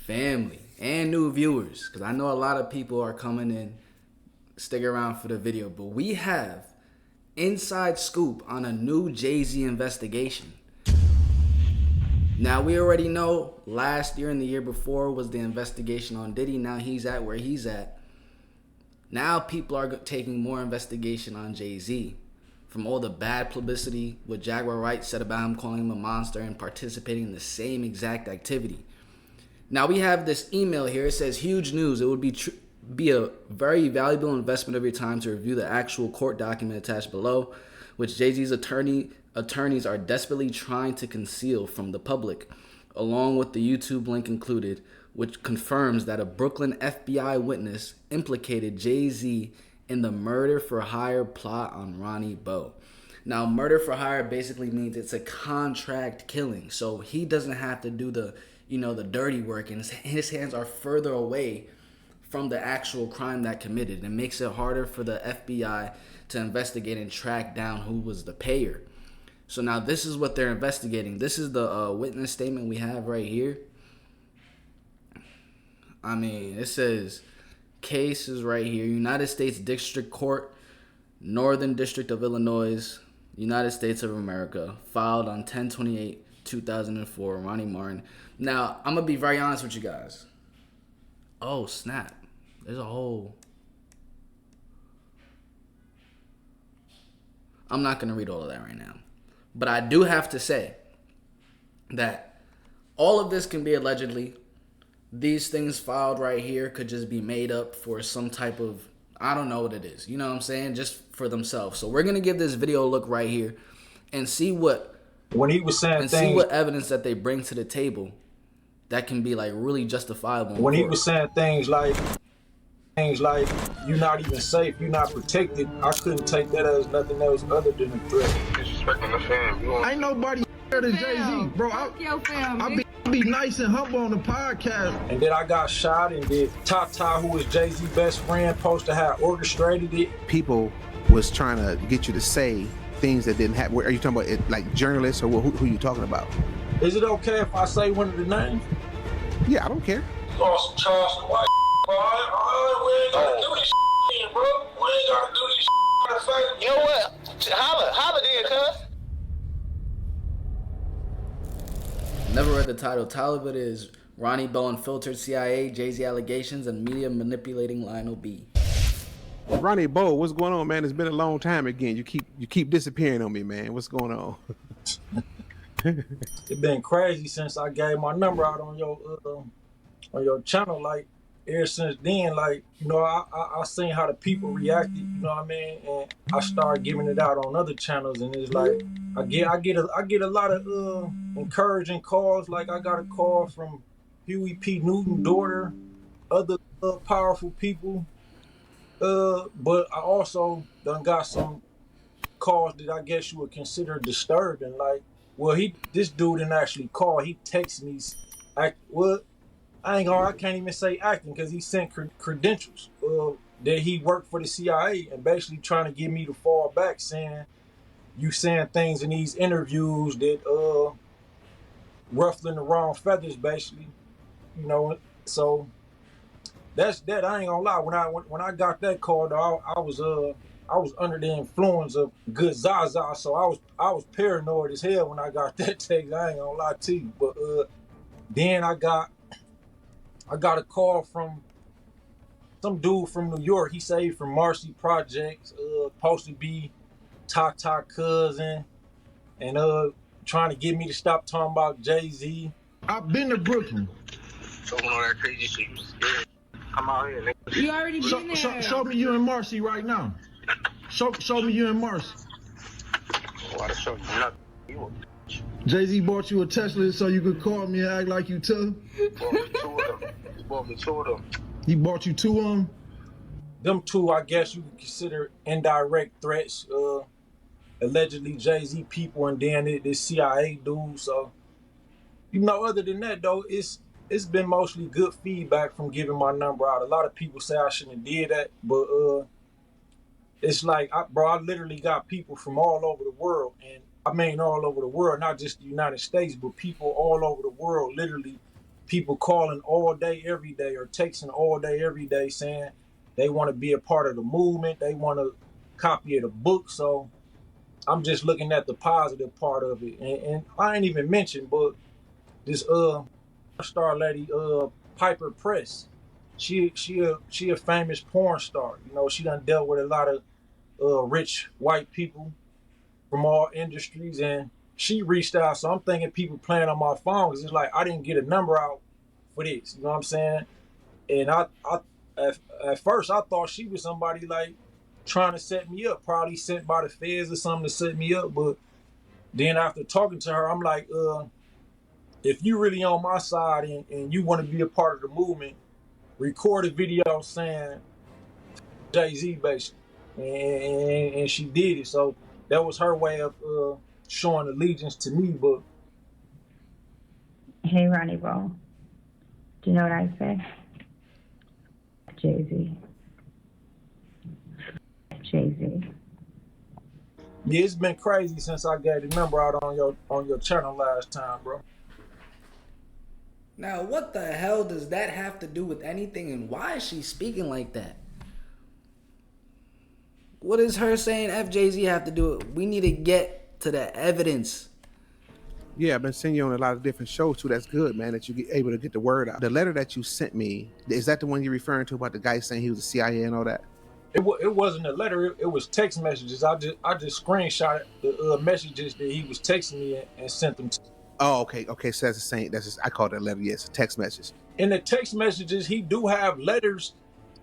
family and new viewers, because I know a lot of people are coming in, stick around for the video, but we have inside scoop on a new Jay-Z investigation. Now, we already know last year and the year before was the investigation on Diddy. Now he's at where he's at. Now people are taking more investigation on Jay-Z. From all the bad publicity, what Jaguar Wright said about him, calling him a monster and participating in the same exact activity. Now we have this email here. It says, huge news. It would be a very valuable investment of your time to review the actual court document attached below, which Jay-Z's attorneys are desperately trying to conceal from the public, along with the YouTube link included, which confirms that a Brooklyn FBI witness implicated Jay-Z in the murder for hire plot on Ronnie Bo. Now, murder for hire basically means it's a contract killing, so he doesn't have to do the dirty work, and his hands are further away from the actual crime that committed. It makes it harder for the FBI to investigate and track down who was the payer. So now this is what they're investigating. This is the witness statement we have right here. I mean, it says, case is right here. United States District Court, Northern District of Illinois, United States of America, filed on 10/28/2004, Ronnie Martin. Now, I'm going to be very honest with you guys. Oh, snap. There's a whole... I'm not going to read all of that right now. But I do have to say that all of this can be allegedly. These things filed right here could just be made up for some type of, I don't know what it is. You know what I'm saying? Just for themselves. So we're going to give this video a look right here and see what, when he was saying and things, see what evidence that they bring to the table that can be like really justifiable. When he was saying things like you're not even safe, you're not protected, I couldn't take that as nothing else other than a threat. Disrespecting the fam. Ain't nobody better than Jay-Z, bro. I be nice and humble on the podcast. And then I got shot, and then Tata, who was Jay-Z's best friend, supposed to have orchestrated it. People was trying to get you to say things that didn't happen. Are you talking about it, like journalists, or who you talking about? Is it okay if I say one of the names? Yeah, I don't care. Lost some Charles White, bro. We ain't gotta do this shit, bro. We ain't gotta do this shit. You know what? Holla then, cuz. Never read the title. Title of it is Ronnie Bo Unfiltered CIA, Jay-Z Allegations, and Media Manipulating Lionel B. Ronnie Bo, what's going on, man? It's been a long time again. You keep disappearing on me, man. What's going on? It's been crazy since I gave my number out on your channel. Like, ever since then, like, you know, I seen how the people reacted, you know what I mean? And I started giving it out on other channels, and it's like I get a lot of encouraging calls. Like, I got a call from Huey P. Newton's daughter, other powerful people. But I also done got some calls that I guess you would consider disturbing. Like, well, this dude didn't actually call. He texted me. I can't even say acting, because he sent credentials that he worked for the CIA, and basically trying to get me to fall back, saying you saying things in these interviews that ruffling the wrong feathers, basically. You know, so that's that. I ain't gonna lie. When I got that call, though, I was under the influence of good Zaza, so I was paranoid as hell when I got that text. I ain't gonna lie to you. But then I got a call from some dude from New York. He said he from Marcy Projects, supposed to be Tata cousin, and trying to get me to stop talking about Jay-Z. I've been to Brooklyn. Talking all that crazy shit. Come out here, nigga. You already been there. Show me you and Marcy right now. Show me you and Marcy. Why to show you nothing? You a bitch. Jay-Z bought you a Tesla so you could call me and act like you tough. Bought me two of them. He bought you two of them? Them two, I guess you could consider indirect threats. Allegedly Jay-Z people, and then this CIA dude. So, you know, other than that, though, it's been mostly good feedback from giving my number out. A lot of people say I shouldn't have did that, but it's like, I literally got people from all over the world, and I mean all over the world, not just the United States, but people all over the world literally people calling all day, every day, or texting all day, every day, saying they want to be a part of the movement. They want a copy of the book. So I'm just looking at the positive part of it. And I ain't even mentioned, but this star lady, Piper Press, she a famous porn star. You know, she done dealt with a lot of rich white people from all industries, and she reached out. So I'm thinking people playing on my phone, because it's like I didn't get a number out for this. You know what I'm saying? And at first I thought she was somebody like trying to set me up, probably sent by the feds or something to set me up. But then after talking to her, I'm like, if you really on my side and you want to be a part of the movement, record a video saying Jay-Z basically. And she did it. So that was her way of showing allegiance to me. But hey, Ronnie Ball, do you know what I say? Jay-Z. Jay-Z. yeah, it's been crazy since I gave the number out on your channel last time, bro. Now, what the hell does that have to do with anything, and why is she speaking like that? What is her saying FJZ have to do with? We need to get to the evidence. Yeah, I've been seeing you on a lot of different shows too. That's good, man, that you get able to get the word out. The letter that you sent me, is that the one you're referring to about the guy saying he was the CIA and all that? It wasn't a letter. It was text messages. I just screenshot the messages that he was texting me and sent them to. Oh, okay. So that's the same. I call that letter. Yes, a text message. In the text messages, he do have letters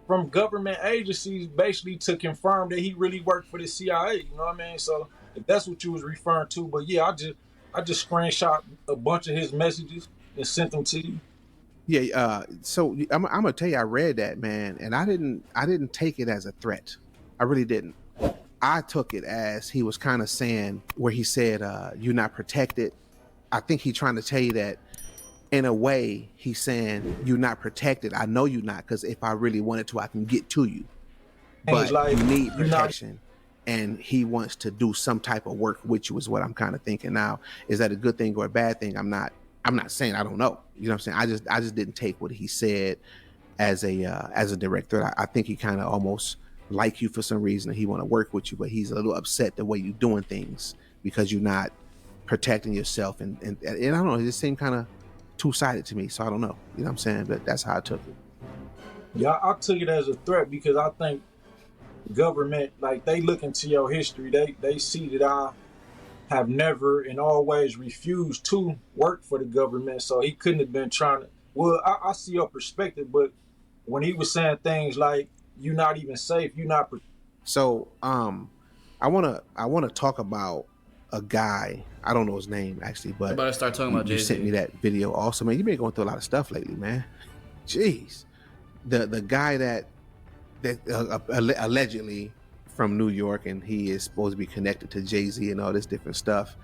from government agencies basically to confirm that he really worked for the CIA. You know what I mean? So if that's what you was referring to, but yeah, I just screenshot a bunch of his messages and sent them to you. Yeah. So I'm gonna tell you, I read that, man, and I didn't take it as a threat. I really didn't. I took it as he was kind of saying where he said, "You're not protected." I think he's trying to tell you that in a way he's saying you're not protected. I know you're not, because if I really wanted to, I can get to you. But like, you need protection. And he wants to do some type of work with you is what I'm kind of thinking. Now, is that a good thing or a bad thing? I'm not saying, I don't know. You know what I'm saying? I just didn't take what he said as a direct threat. I think he kind of almost like you for some reason, and he want to work with you, but he's a little upset the way you're doing things because you're not protecting yourself. And I don't know, it just seemed kind of two-sided to me. So I don't know. You know what I'm saying? But that's how I took it. Yeah, I took it as a threat because I think government, like, they look into your history. They see that I have never and always refused to work for the government. So he couldn't have been trying to, well, I see your perspective, but when he was saying things like, you're not even safe, you're not. So I wanna talk about a guy, I don't know his name actually, but I'm about to start talking about you Jay-Z. sent me that video also, man. You've been going through a lot of stuff lately, man. Jeez. The guy that allegedly from New York, and he is supposed to be connected to Jay-Z and all this different stuff.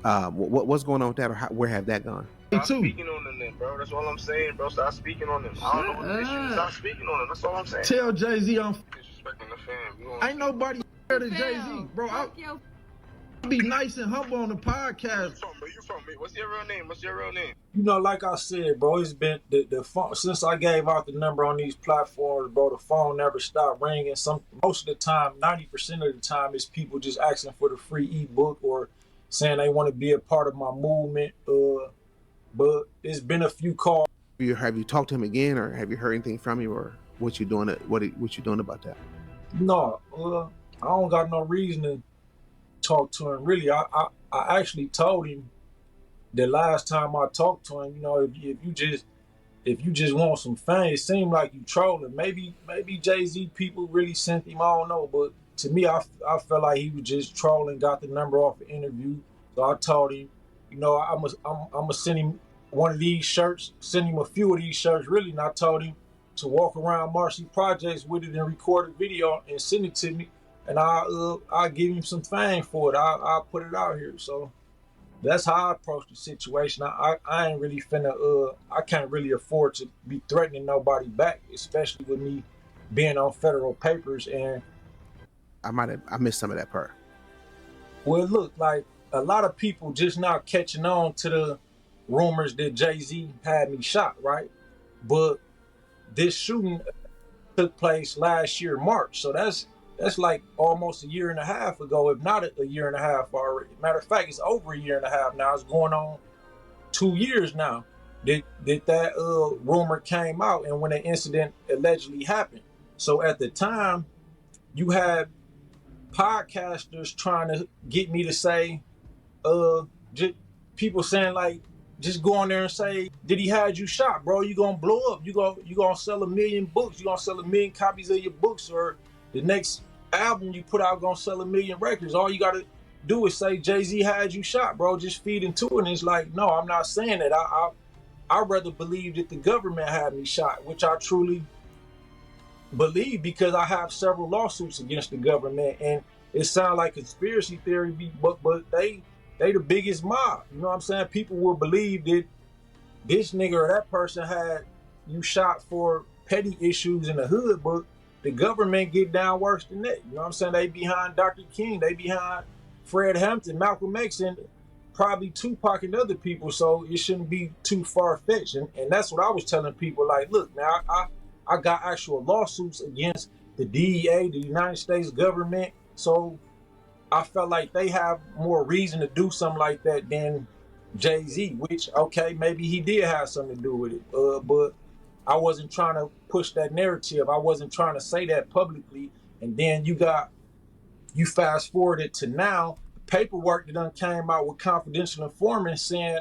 What's going on with that, or where have that gone? Stop speaking on them, then, bro. That's all I'm saying, bro. Stop speaking on them. I don't know what the issue is. Stop speaking on them. That's all I'm saying. Tell Jay-Z I'm Disrespecting the fam. ain't nobody better than Jay-Z, bro. I'll be nice and humble on the podcast. You from me? What's your real name? You know, like I said, bro, it's been the phone since I gave out the number on these platforms, bro. The phone never stopped ringing. Most of the time, 90% of the time, is people just asking for the free ebook or saying they want to be a part of my movement. But it's been a few calls. Have you talked to him again, or have you heard anything from him, or what you doing? What you doing about that? No, I don't got no reason to talk to him. Really, I actually told him the last time I talked to him, you know, if you just want some fame, it seemed like you trolling. Maybe Jay-Z people really sent him. I don't know, but to me, I felt like he was just trolling. Got the number off the interview, so I told him, you know, I'm gonna send him one of these shirts, send him a few of these shirts, really. And I told him to walk around Marcy Projects with it and record a video and send it to me, and I'll give him some fame for it. I'll put it out here. So that's how I approach the situation. I ain't really finna, I can't really afford to be threatening nobody back, especially with me being on federal papers. And I missed some of that part. Well, look, like, a lot of people just not catching on to the rumors that Jay-Z had me shot, right? But this shooting took place last year, March. So that's like almost a year and a half ago, if not a year and a half already. Matter of fact, it's over a year and a half now. It's going on 2 years now that rumor came out and when the incident allegedly happened. So at the time, you had podcasters trying to get me to say, just people saying like, just go on there and say, did he had you shot, bro? You gonna blow up. You gonna sell 1 million books. You gonna sell 1 million copies of your books, or the next album you put out gonna sell 1 million records. All you gotta do is say Jay-Z had you shot, bro. Just feed into it. And it's like, no, I'm not saying that. I rather believe that the government had me shot, which I truly believe because I have several lawsuits against the government, and it sounds like conspiracy theory, but they the biggest mob. You know what I'm saying? People will believe that this nigga or that person had you shot for petty issues in the hood, but the government get down worse than that. You know what I'm saying? They behind Dr. King, they behind Fred Hampton, Malcolm X, and probably Tupac and other people, so it shouldn't be too far-fetched. And that's what I was telling people, like, look, now I got actual lawsuits against the DEA, the United States government, so I felt like they have more reason to do something like that than Jay-Z, which, okay, maybe he did have something to do with it, but I wasn't trying to push that narrative. I wasn't trying to say that publicly. And then you fast forwarded to now, paperwork that done came out with confidential informants saying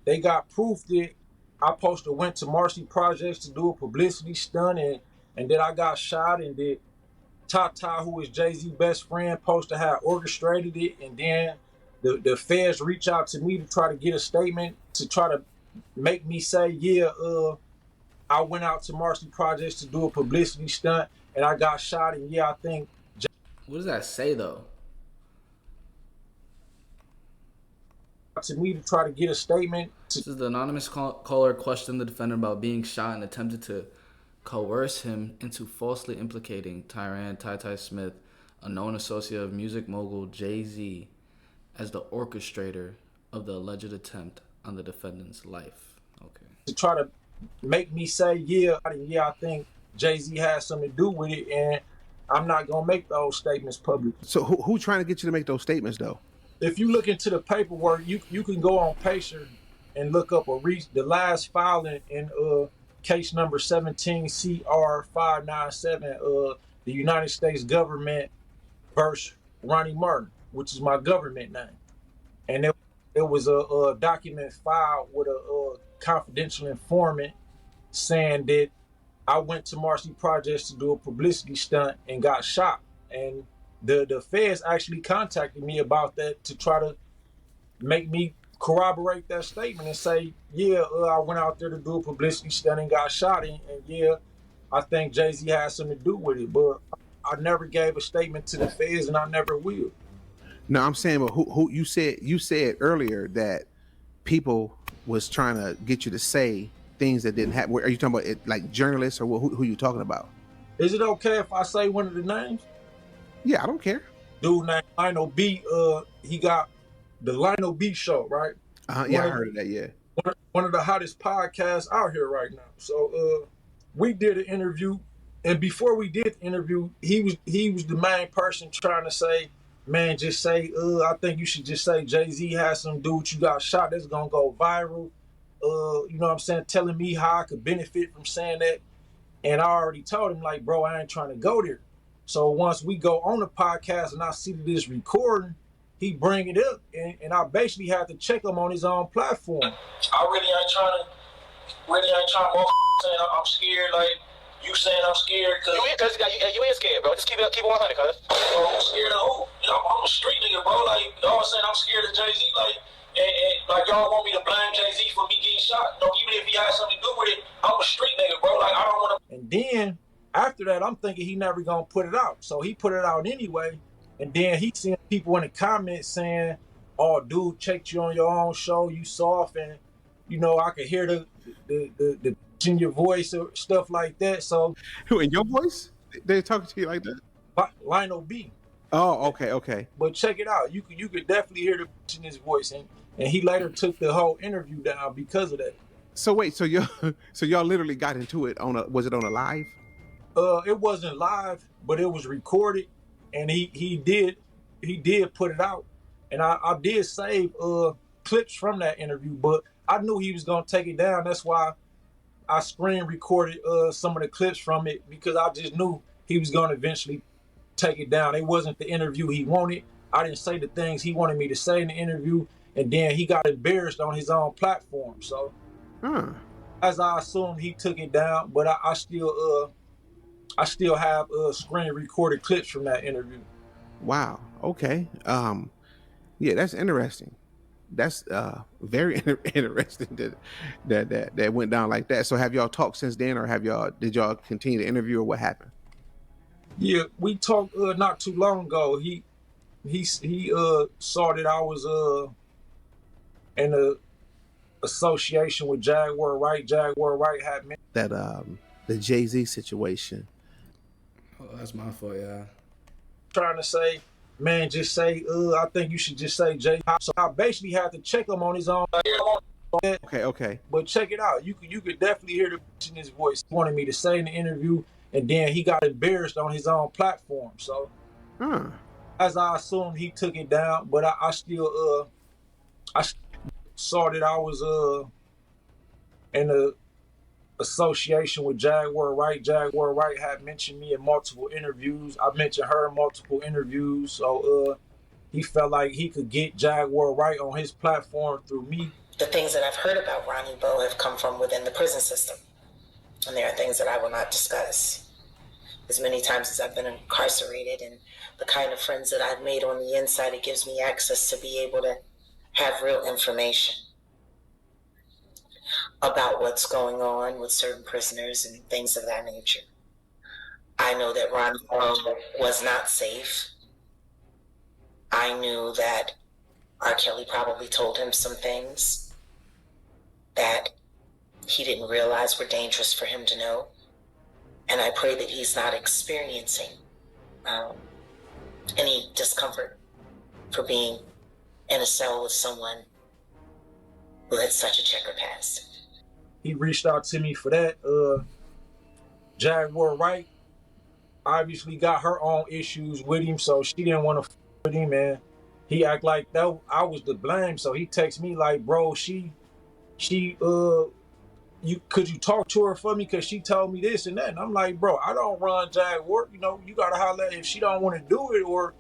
they got proof that I supposed to went to Marcy Projects to do a publicity stunt and that I got shot, and that Tata, who is Jay-Z's best friend, supposed to have orchestrated it. And then the feds reach out to me to try to get a statement to try to make me say, yeah, I went out to Marcy Projects to do a publicity stunt and I got shot, and yeah, I think. What does that say though? To me to try to get a statement. This is the anonymous caller questioned the defendant about being shot and attempted to coerce him into falsely implicating Tyran Ty Smith, a known associate of music mogul Jay-Z, as the orchestrator of the alleged attempt on the defendant's life. Okay. To try to make me say, yeah, I think Jay-Z has something to do with it, and I'm not gonna make those statements public. So who trying to get you to make those statements though? If you look into the paperwork, you can go on Pacer and look up the last filing in case number 17CR597, the United States government versus Ronnie Martin, which is my government name. And it was a document filed with a confidential informant saying that I went to Marcy Projects to do a publicity stunt and got shot. And the feds actually contacted me about that to try to make me corroborate that statement and say, yeah, I went out there to do a publicity stunt and got shot, and yeah, I think Jay-Z has something to do with it. But I never gave a statement to the feds, and I never will. No, I'm saying, but who you said earlier that people was trying to get you to say things that didn't happen. Are you talking about it, like journalists, or who you talking about? Is it okay if I say one of the names? Yeah, I don't care. Dude named Lionel B, he got the Lionel B show, right? Yeah, I heard of that, yeah. One of the hottest podcasts out here right now. So we did an interview, and before we did the interview, he was the main person trying to say, man, just say, I think you should just say Jay-Z has some dude you got shot that's gonna go viral. You know what I'm saying? Telling me how I could benefit from saying that. And I already told him, like, bro, I ain't trying to go there. So once we go on the podcast and I see that it's recording, he bring it up, and I basically had to check him on his own platform. I really ain't trying to saying I'm scared, like you saying I'm scared. Cause you ain't scared, bro. Just keep it 100, cuz. I'm scared of who? You know, I'm a street nigga, bro. Like, y'all saying I'm scared of Jay-Z, like, and like y'all want me to blame Jay-Z for me getting shot. You know, even if he has something to do with it, I'm a street nigga, bro. Like, I don't want to. And then after that, I'm thinking he never gonna put it out. So he put it out anyway. And then he seen people in the comments saying, oh, dude, checked you on your own show, you soft, and, you know, I could hear the in your voice or stuff like that. So who, in your voice? They're talking to you like that? Lionel B. Oh, okay. But check it out. You could definitely hear the in his voice. and he later took the whole interview down because of that. So wait, so y'all literally got into it was it on a live? It wasn't live, but it was recorded, and he did put it out, and I did save clips from that interview, but I knew he was gonna take it down. That's why I screen recorded some of the clips from it, because I just knew he was gonna eventually take it down. It wasn't the interview he wanted. I didn't say the things he wanted me to say in the interview, and then he got embarrassed on his own platform. So, as I assumed, he took it down, but I still have screen recorded clips from that interview. Wow. Okay. Yeah, that's interesting. That's very interesting that went down like that. So have y'all talked since then, or did y'all continue to interview, or what happened? Yeah, we talked not too long ago. He saw that I was in a association with Jaguar Wright. Jaguar Wright had me that the Jay-Z situation. Oh, that's my fault, yeah. Trying to say, man, just say, I think you should just say Jay. So I basically had to check him on his own. Okay. But check it out. You could definitely hear the in his voice. He wanted me to say in the interview, and then he got embarrassed on his own platform. So, as I assumed, he took it down, but I still saw that I was in a association with Jaguar Wright. Jaguar Wright had mentioned me in multiple interviews. I mentioned her in multiple interviews. So he felt like he could get Jaguar Wright on his platform through me. The things that I've heard about Ronnie Bo have come from within the prison system. And there are things that I will not discuss. As many times as I've been incarcerated, and the kind of friends that I've made on the inside, it gives me access to be able to have real information about what's going on with certain prisoners and things of that nature. I know that Ronnie was not safe. I knew that R. Kelly probably told him some things that he didn't realize were dangerous for him to know. And I pray that he's not experiencing any discomfort for being in a cell with someone who had such a checker past. He reached out to me for that. Jaguar Wright obviously got her own issues with him, so she didn't want to with him, man. He act like that I was to blame, so he texts me like, bro, could you talk to her for me, because she told me this and that. And I'm like, bro, I don't run Jaguar. You know, you gotta holler if she don't want to do it, or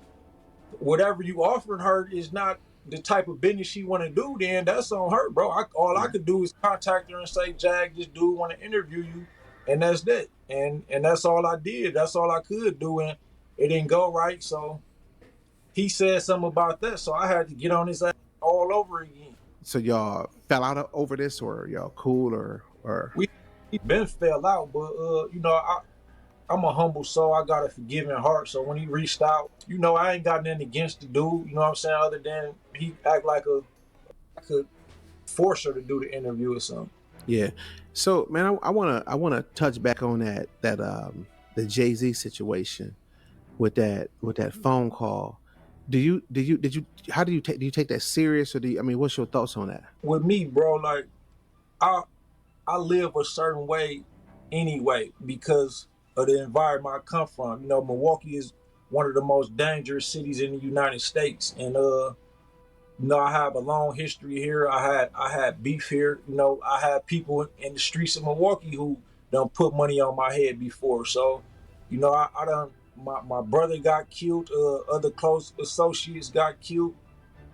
whatever you offering her is not the type of business she want to do, then that's on her, bro. All I could do is contact her and say, Jag, this dude want to interview you, and that's that. And that's all I did. That's all I could do, and it didn't go right. So he said something about that, so I had to get on his ass all over again. So y'all fell out over this, or y'all cool, or we been fell out, but you know, I'm a humble soul. I got a forgiving heart. So when he reached out, you know, I ain't got nothing against the dude. You know what I'm saying? Other than he act like I could force her to do the interview or something. Yeah. So man, I wanna touch back on that the Jay-Z situation with that phone call. Do you take that serious, or what's your thoughts on that? With me, bro, like I live a certain way anyway because of the environment I come from. You know, Milwaukee is one of the most dangerous cities in the United States, and you know, I have a long history here. I had beef here. You know, I had people in the streets of Milwaukee who done put money on my head before. So, you know, I done. My brother got killed. Other close associates got killed.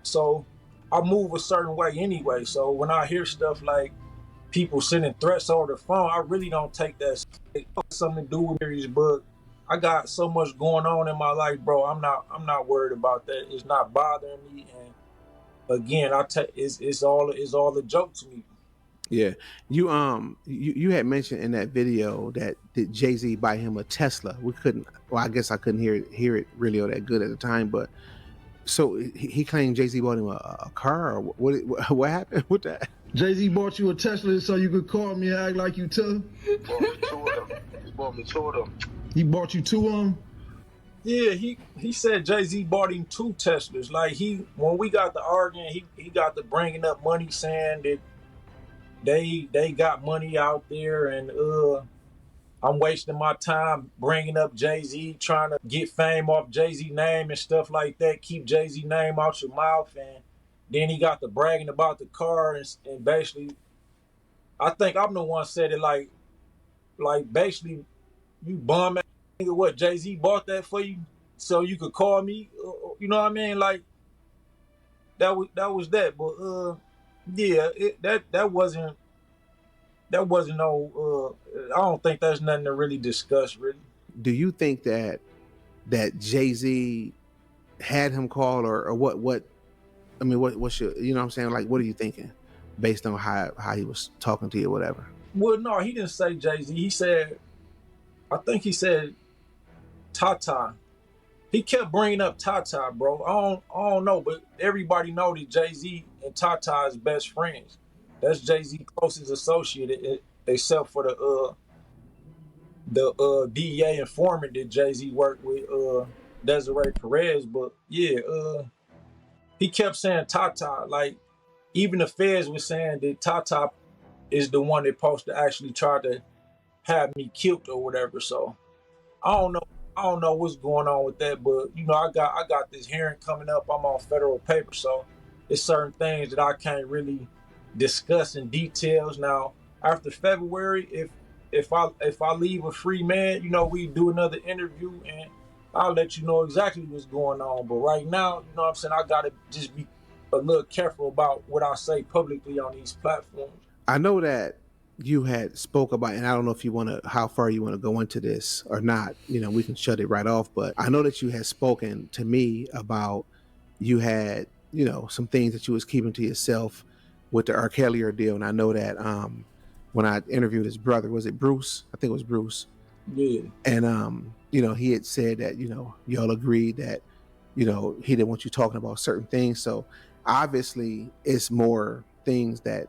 So I move a certain way anyway. So when I hear stuff like people sending threats over the phone, I really don't take that. It has something to do with marriage, but I got so much going on in my life, bro. I'm not worried about that. It's not bothering me. And again, it's all a joke to me. Yeah, you had mentioned in that video that Jay-Z buy him a Tesla. I guess I couldn't hear it really all that good at the time, but so he claimed Jay-Z bought him a car, or what happened with that? Jay-Z bought you a Tesla so you could call me and act like you tough? He bought me two of them. He bought you two of them? Yeah, he said Jay-Z bought him 2 Teslas. Like when we got the arguing, he got the bringing up money, saying that they got money out there, and I'm wasting my time bringing up Jay-Z, trying to get fame off Jay-Z name and stuff like that. Keep Jay-Z name out your mouth. And then he got the bragging about the car, and basically, I think I'm the one said it like basically, you bum ass nigga, what, Jay-Z bought that for you so you could call me? You know what I mean? Like that was that. But yeah, that wasn't no. I don't think there's nothing to really discuss. Really. Do you think that Jay-Z had him call, or what? I mean, what's your, you know what I'm saying? Like, what are you thinking based on how he was talking to you or whatever? Well, no, he didn't say Jay-Z. He said, I think he said Tata. He kept bringing up Tata, bro. I don't know, but everybody know that Jay-Z and Tata is best friends. That's Jay-Z closest associate, except for the DEA informant that Jay-Z worked with, Desiree Perez. But yeah, he kept saying Tata. Like, even the feds was saying that Tata is the one that supposed to actually try to have me killed or whatever. So I don't know what's going on with that, but you know, I got this hearing coming up. I'm on federal paper, so it's certain things that I can't really discuss in details. Now, after February, if I leave a free man, you know, we do another interview and I'll let you know exactly what's going on. But right now, you know what I'm saying, I gotta just be a little careful about what I say publicly on these platforms. I know that you had spoke about, and I don't know if you want to, how far you want to go into this or not, you know, we can shut it right off, but I know that you had spoken to me about, you had, you know, some things that you was keeping to yourself with the R Kelly ordeal. And I know that when I interviewed his brother, was it Bruce? I think it was Bruce. Yeah. And you know, he had said that, you know, y'all agreed that, you know, he didn't want you talking about certain things. So obviously it's more things that,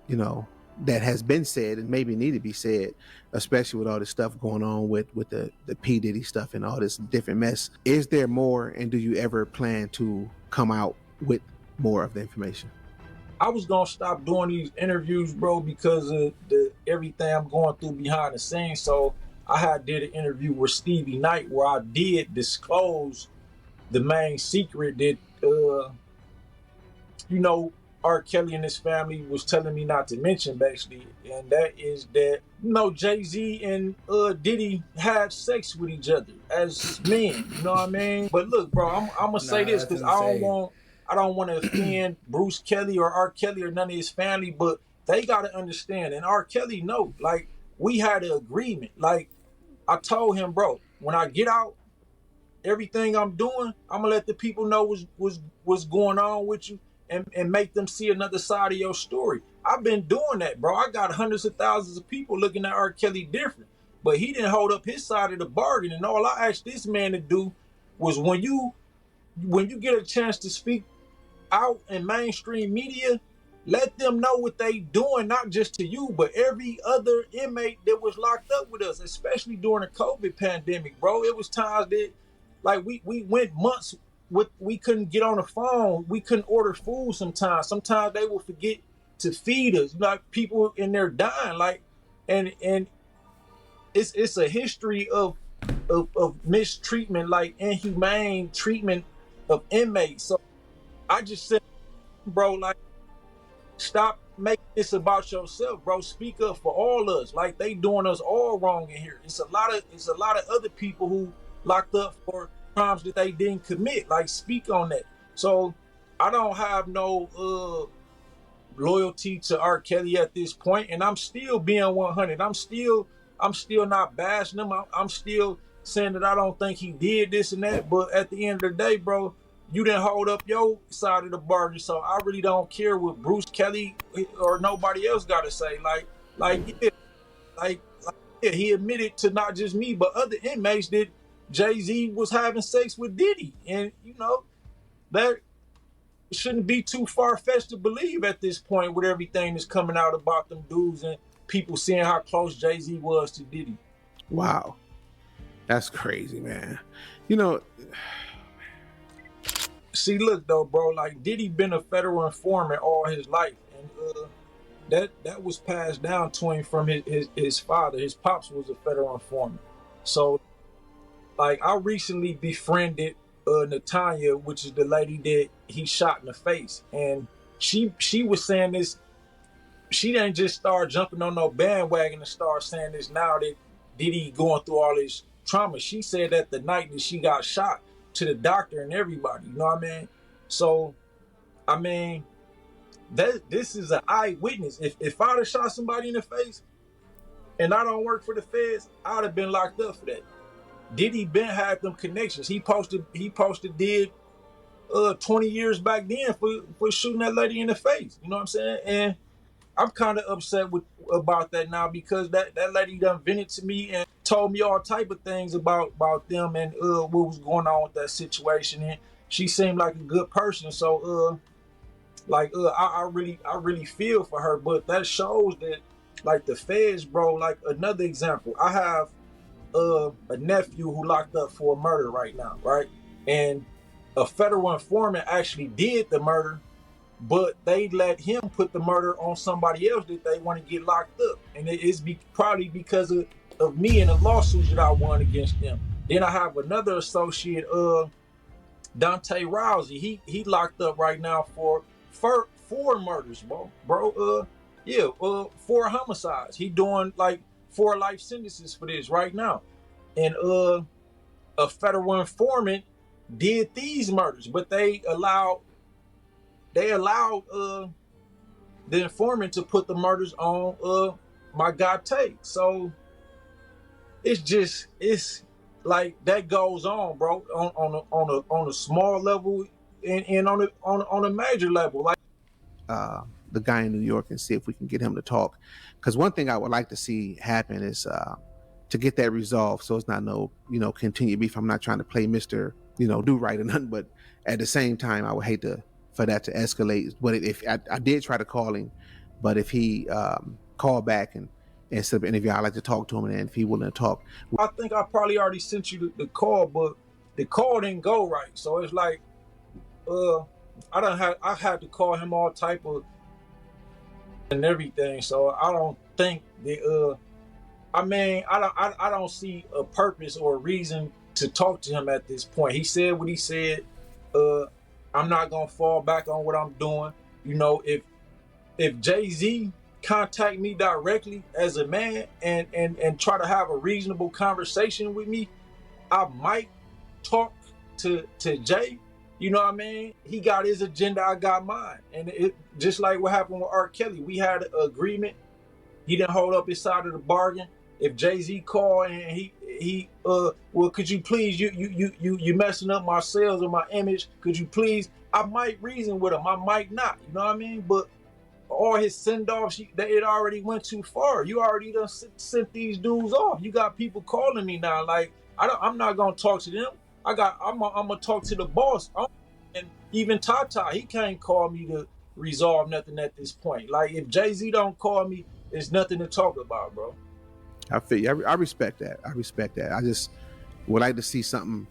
you know, that has been said and maybe need to be said, especially with all this stuff going on with the P. Diddy stuff and all this different mess. Is there more, and do you ever plan to come out with more of the information? I was gonna stop doing these interviews, bro, because of everything I'm going through behind the scenes. So I did an interview with Stevie Knight where I did disclose the main secret that you know, R. Kelly and his family was telling me not to mention, basically, and that is that, you know, Jay-Z and Diddy had sex with each other as men. You know what I mean? But look, bro, I'm gonna say this because I don't want to offend Bruce Kelly or R. Kelly or none of his family, but they gotta understand, and R. Kelly know, like, we had an agreement. Like, I told him, bro, when I get out, everything I'm doing, I'm gonna let the people know what's going on with you. And make them see another side of your story. I've been doing that, bro. I got hundreds of thousands of people looking at R. Kelly different, but he didn't hold up his side of the bargain. And all I asked this man to do was, when you get a chance to speak out in mainstream media, let them know what they doing, not just to you, but every other inmate that was locked up with us, especially during the COVID pandemic, bro. It was times that, like, we went months we couldn't get on the phone. We couldn't order food sometimes. Sometimes they will forget to feed us. Like, people in there dying. Like, and it's a history of mistreatment, like inhumane treatment of inmates. So I just said, bro, like, stop making this about yourself, bro. Speak up for all of us. Like, they doing us all wrong in here. It's a lot of other people who locked up for crimes that they didn't commit. Like, speak on that. So I don't have no loyalty to R. Kelly at this point, and I'm still being 100. I'm still not bashing him. I'm still saying that I don't think he did this and that. But at the end of the day, bro, you didn't hold up your side of the bargain. So I really don't care what Bruce Kelly or nobody else got to say. Yeah, he admitted to not just me, but other inmates that Jay-Z was having sex with Diddy. And, you know, that shouldn't be too far-fetched to believe at this point with everything that's coming out about them dudes and people seeing how close Jay-Z was to Diddy. Wow. That's crazy, man. You know, See, look though, bro. Like Diddy been a federal informant all his life, and that was passed down to him from his father. His pops was a federal informant. So, like, I recently befriended Natanya, which is the lady that he shot in the face, and she was saying this. She didn't just start jumping on no bandwagon and start saying this now that Diddy going through all this trauma. She said that the night that she got shot, to the doctor and everybody, you know what I mean? So, I mean, this is an eyewitness. If I'd have shot somebody in the face and I don't work for the feds, I'd have been locked up for that. Diddy been had them connections. He posted did 20 years back then for shooting that lady in the face. You know what I'm saying? And I'm kind of upset about that now, because that lady done vented to me and told me all type of things about them and what was going on with that situation. And she seemed like a good person. So I really feel for her. But that shows that, like, the feds, bro. Like, another example, I have a nephew who locked up for a murder right now, right? And a federal informant actually did the murder, but they let him put the murder on somebody else that they want to get locked up. And it is probably because of me and the lawsuits that I won against them. Then I have another associate, Dante Rousey. He locked up right now for four murders, bro. 4 homicides. He doing like 4 life sentences for this right now. And a federal informant did these murders, but they allowed the informant to put the murders on my guy Tate. So it's like that goes on, bro, on a small level and on a major level. Like the guy in New York, and see if we can get him to talk. Because one thing I would like to see happen is to get that resolved, so it's not no continued beef. I'm not trying to play Mr. Do right or nothing, but at the same time, I would hate for that to escalate. But if I did try to call him, but if he called back and instead of interview, I'd like to talk to him, and if he willing to talk. I think I probably already sent you the call, but the call didn't go right. So it's like I had to call him all type of and everything. So I don't think that I don't see a purpose or a reason to talk to him at this point. He said what he said. I'm not gonna fall back on what I'm doing. If Jay-Z contact me directly as a man and try to have a reasonable conversation with me, I might talk to Jay. You know what I mean? He got his agenda, I got mine. And it just like what happened with R. Kelly. We had an agreement. He didn't hold up his side of the bargain. If Jay-Z called and he well, could you please, you messing up my sales or my image, could you please? I might reason with him, I might not, you know what I mean? But all his send-offs, it already went too far. You already done sent these dudes off. You got people calling me now, like, I'm not gonna talk to them. I'm gonna talk to the boss. And even Tata, he can't call me to resolve nothing at this point. Like, if Jay-Z don't call me, there's nothing to talk about, bro. I feel you. I respect that. I just would like to see something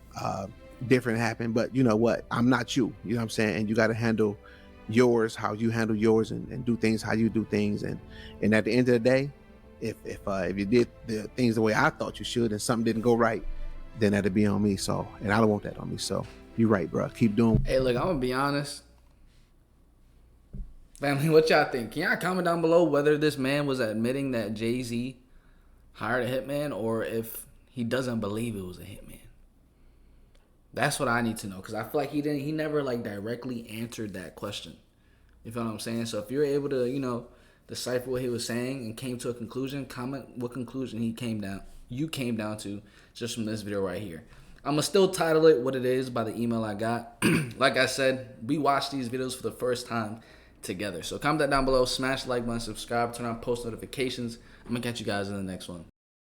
different happen. But you know what? I'm not you. You know what I'm saying? And you got to handle yours how you handle yours, and do things how you do things. And at the end of the day, if you did the things the way I thought you should and something didn't go right, then that'd be on me. So, and I don't want that on me. So you're right, bro. Keep doing. Hey, look, I'm gonna be honest. Family, what y'all think? Can y'all comment down below whether this man was admitting that Jay-Z hired a hitman, or if he doesn't believe it was a hitman? That's what I need to know, because I feel like he never like directly answered that question. You feel what I'm saying? So if you're able to, decipher what he was saying and came to a conclusion, comment what conclusion you came down to just from this video right here. I'm gonna still title it what it is by the email I got. Like I said, we watched these videos for the first time together. So comment that down below, smash the like button, subscribe, turn on post notifications. I'm gonna catch you guys in the next one.